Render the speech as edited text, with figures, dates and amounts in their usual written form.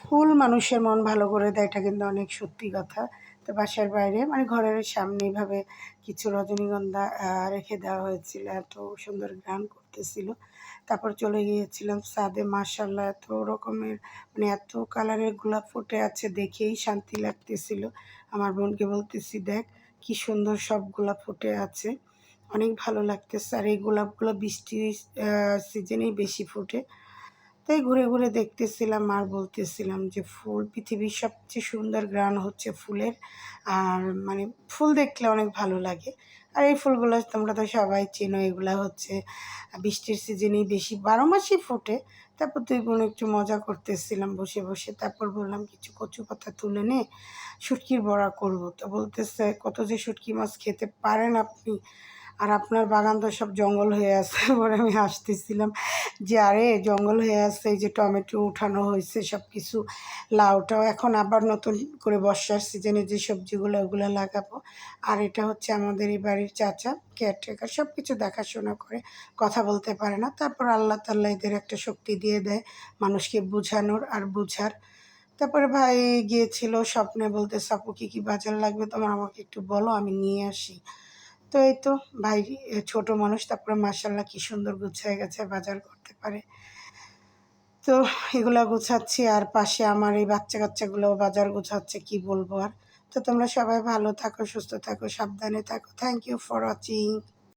ফুল মানুষের মন ভালো করে দেয়, এটা কিন্তু অনেক সত্যি কথা। তো বাসার বাইরে মানে ঘরের সামনে এইভাবে কিছু রজনীগন্ধা রেখে দেওয়া হয়েছিল, এত সুন্দর ঘ্রাণ করতেছিল। তারপর চলে গিয়েছিলাম ছাদে, মাশাআল্লাহ এত রকমের মানে এত কালারের গোলাপ ফুটে আছে, দেখেই শান্তি লাগতেছিল। আমার বোনকে বলতেছি, দেখ কি সুন্দর সব গোলাপ ফুটে আছে, অনেক ভালো লাগতেছে। আর এই গোলাপগুলো বৃষ্টির সিজনেই বেশি ফুটে। তাই ঘুরে ঘুরে দেখতেছিলাম আর বলতেছিলাম যে ফুল, পৃথিবীর সবচেয়ে সুন্দর ঘ্রাণ হচ্ছে ফুলের। আর মানে ফুল দেখলে অনেক ভালো লাগে। আর এই ফুলগুলো তোমরা তো সবাই চেনো, এগুলা হচ্ছে বৃষ্টির সিজনেই বেশি, 12 মাসই ফোটে। তারপর তুই বোন একটু মজা করতেছিলাম বসে বসে। তারপর বললাম কিছু কচু পাতা তুলে নে, শুটকির বড়া করব। তো বলতেছে, কত যে শুটকি মাছ খেতে পারেন আপনি, আর আপনার বাগান তো সব জঙ্গল হয়ে আছে। পরে আমি হাসতেছিলাম যে আরে জঙ্গল হয়ে আছে, এই যে টমেটো উঠানো হয়েছে সব কিছু, লাউটাও এখন আবার নতুন করে বর্ষার সিজনে যে সবজিগুলো ওগুলো লাগাবো। আর এটা হচ্ছে আমাদের এই বাড়ির চাচা, কেয়ারটেকার, সব কিছু দেখাশোনা করে, কথা বলতে পারে না। তারপর আল্লাহ তাআলা এদের একটা শক্তি দিয়ে দেয় মানুষকে বোঝানোর আর বোঝার। তারপরে ভাই গিয়েছিল স্বপ্নে, বলতে আপু কী কী বাজার লাগবে তোমার, আমাকে একটু বলো আমি নিয়ে আসি। তো এই তো ভাই ছোট মানুষ, তারপরে মাশাআল্লাহ কি সুন্দর গুছায় গেছে, বাজার করতে পারে। তো এগুলা গোছাচ্ছি, আর পাশে আমার এই বাচ্চা কাচ্চাগুলো বাজার গোছাচ্ছে, কি বলবো আর। তো তোমরা সবাই ভালো থাকো, সুস্থ থাকো, সাবধানে থাকো। Thank you for watching.